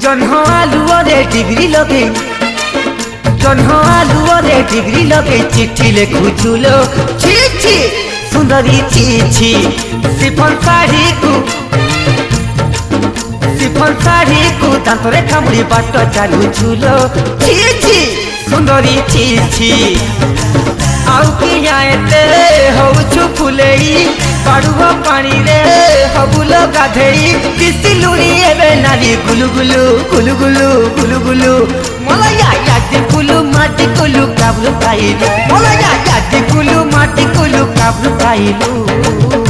जन्ह आलुअरे degree लगे जन्ह आलुअरे degree लगे चिट्ठी लिखुचुलो छी छी सुंदरी छी छी सिफन साड़ी को दांतरे कामुड़ी बाट चलुचुलो छी छी सुंदरी छी छी आउ किया एते होउछु फुलेई पाड़ुआ पानी रे हबुलो गाधेई किसी लुणी एबे नाली गुलु गुलु गुलु गुलु गुलु गुलु मलया यादी गुलु माटी गुलु काबलु खाइलु मलया यादी गुलु माटी गुलु काबलु खाइलु।